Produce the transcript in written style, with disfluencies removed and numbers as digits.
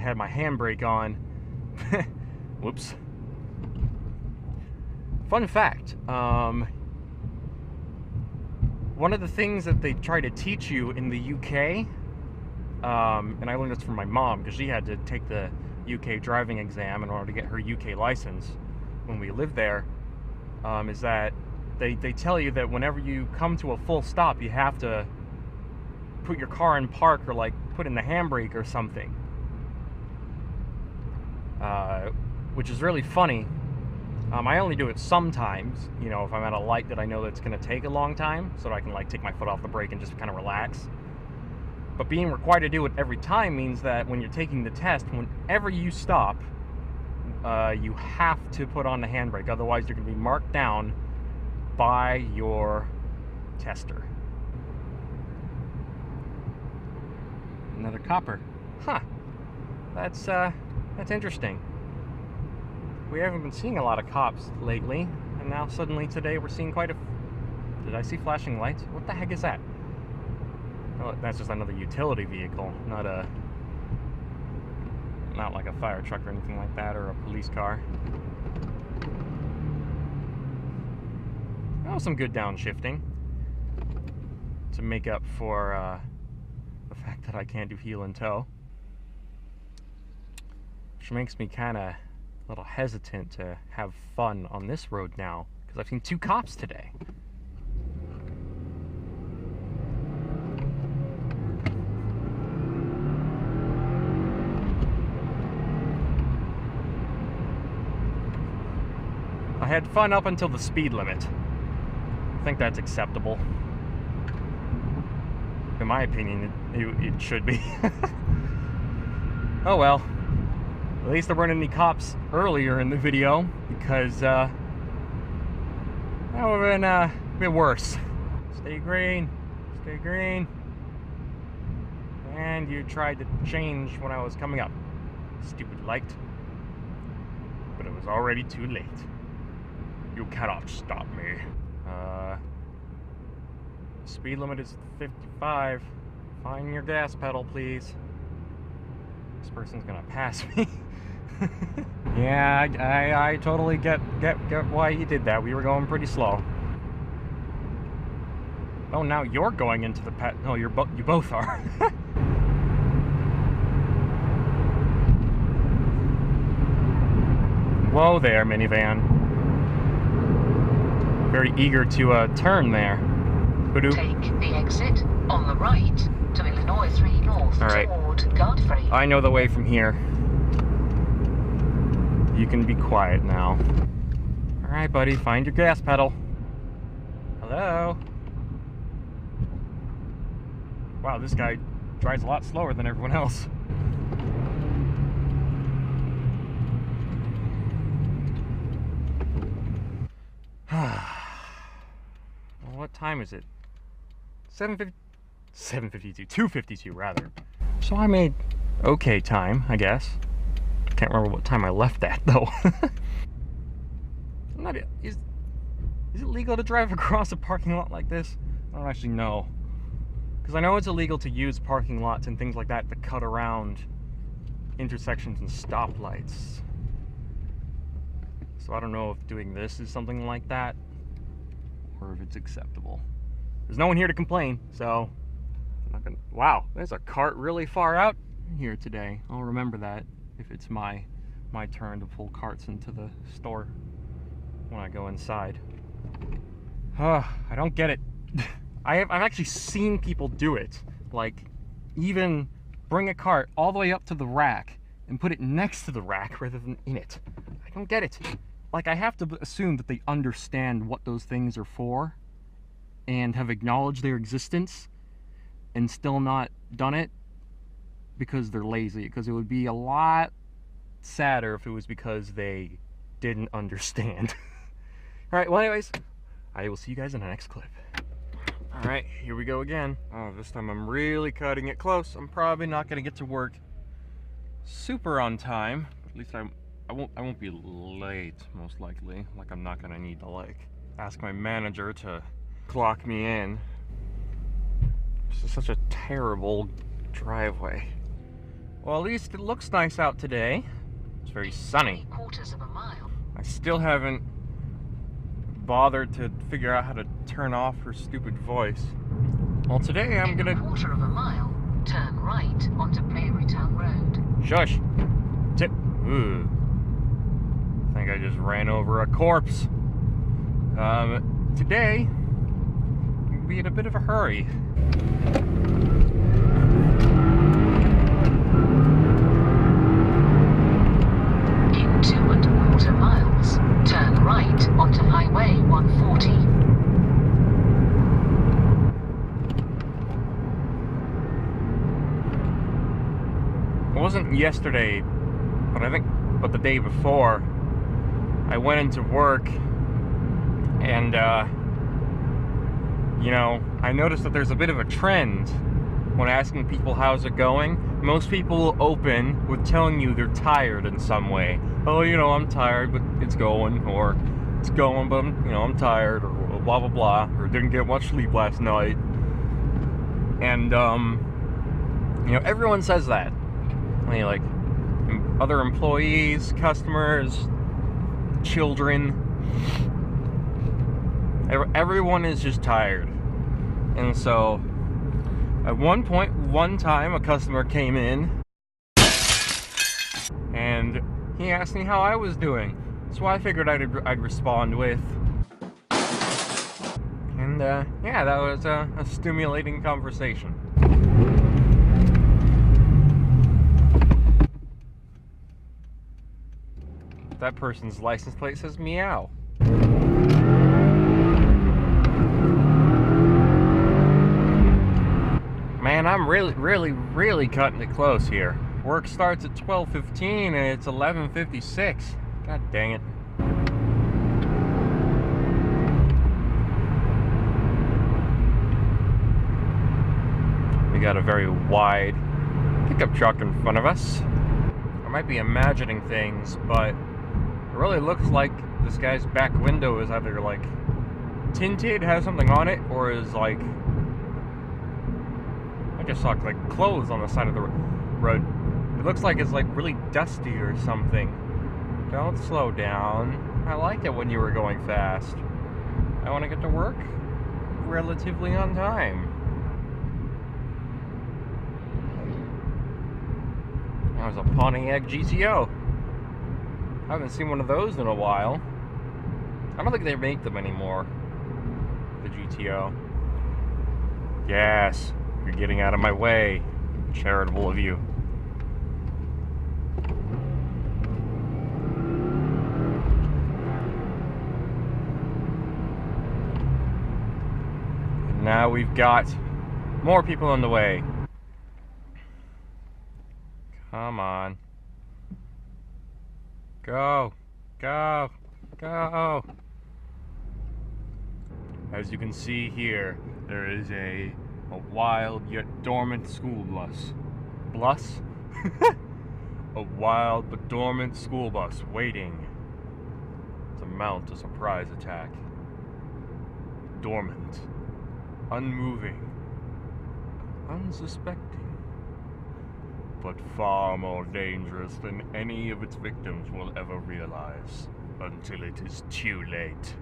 had my handbrake on. Whoops. Fun fact, one of the things that they try to teach you in the UK, and I learned this from my mom because she had to take the UK driving exam in order to get her UK license when we lived there, is that they tell you that whenever you come to a full stop, you have to put your car in park or like put in the handbrake or something, which is really funny. I only do it sometimes, you know, if I'm at a light that I know that's going to take a long time, so that I can like take my foot off the brake and just kind of relax. But being required to do it every time means that when you're taking the test, whenever you stop, you have to put on the handbrake. Otherwise, you're going to be marked down by your tester. Another copper. Huh. That's interesting. We haven't been seeing a lot of cops lately, and now suddenly today we're seeing quite a... Did I see flashing lights? What the heck is that? Oh, that's just another utility vehicle, not like a fire truck or anything like that, or a police car. Oh, some good downshifting to make up for the fact that I can't do heel and toe, which makes me kind of a little hesitant to have fun on this road now, because I've seen 2 cops today. I had fun up until the speed limit. I think that's acceptable. In my opinion, it should be. Oh well. At least there weren't any cops earlier in the video, because that would have been a bit worse. Stay green. Stay green. And you tried to change when I was coming up. Stupid light. But it was already too late. You cannot stop me. Speed limit is 55. Find your gas pedal, please. This person's gonna pass me. Yeah, I totally get why he did that. We were going pretty slow. Oh, now you're going into the pet. No, you both are. Whoa there, minivan. Very eager to turn there. Ba-doop. Take the exit on the right to Illinois 3 North. All right. Toward Godfrey. I know the way from here. You can be quiet now. All right, buddy, find your gas pedal. Hello? Wow, this guy drives a lot slower than everyone else. Well, what time is it? 7:52, 2:52 rather. So I made okay time, I guess. Can't remember what time I left at though. Is it legal to drive across a parking lot like this? I don't actually know. Because I know it's illegal to use parking lots and things like that to cut around intersections and stoplights. So I don't know if doing this is something like that, or if it's acceptable. There's no one here to complain, so I'm not gonna... Wow, there's a cart really far out here today. I'll remember that if it's my turn to pull carts into the store when I go inside. I don't get it. I've actually seen people do it. Like, even bring a cart all the way up to the rack and put it next to the rack rather than in it. I don't get it. Like, I have to assume that they understand what those things are for and have acknowledged their existence and still not done it because they're lazy. Because it would be a lot sadder if it was because they didn't understand. Alright, well anyways, I will see you guys in the next clip. Alright, here we go again. Oh, this time I'm really cutting it close. I'm probably not going to get to work super on time. At least I won't be late, most likely. Like, I'm not going to need to, like, ask my manager to clock me in. This is such a terrible driveway. Well, at least it looks nice out today. It's very sunny. 3/4 of a mile. I still haven't bothered to figure out how to turn off her stupid voice. Well, today I'm gonna... 1/4 of a mile, turn right onto Marytown Road. Shush! Tip. Ooh. I think I just ran over a corpse. Today, we'll be in a bit of a hurry. In 2¼ miles, turn right onto Highway 140. It wasn't yesterday, but the day before, I went into work and, you know, I noticed that there's a bit of a trend when asking people how's it going. Most people will open with telling you they're tired in some way. Oh, you know, I'm tired, but it's going, or it's going, but I'm tired, or blah, blah, blah, or didn't get much sleep last night. And, you know, everyone says that. I mean, like, other employees, customers, children, everyone is just tired. And so at one point, one time, a customer came in and he asked me how I was doing, so I figured I'd respond with, and yeah, that was a stimulating conversation. That person's license plate says meow. Man, I'm really cutting it close here. Work starts at 12:15 and it's 11:56. God dang it. We got a very wide pickup truck in front of us. I might be imagining things, but it really looks like this guy's back window is either like tinted, has something on it, or is like, I just saw like clothes on the side of the road. It looks like it's like really dusty or something. Don't slow down. I liked it when you were going fast. I want to get to work relatively on time. That was a Pontiac GTO. I haven't seen one of those in a while. I don't think they make them anymore. The GTO. Yes, you're getting out of my way. Charitable of you. And now we've got more people on the way. Come on. Go. Go. Go. As you can see here, there is a wild yet dormant school bus. Bus? A wild but dormant school bus waiting to mount a surprise attack. Dormant. Unmoving. Unsuspecting. But far more dangerous than any of its victims will ever realize, until it is too late.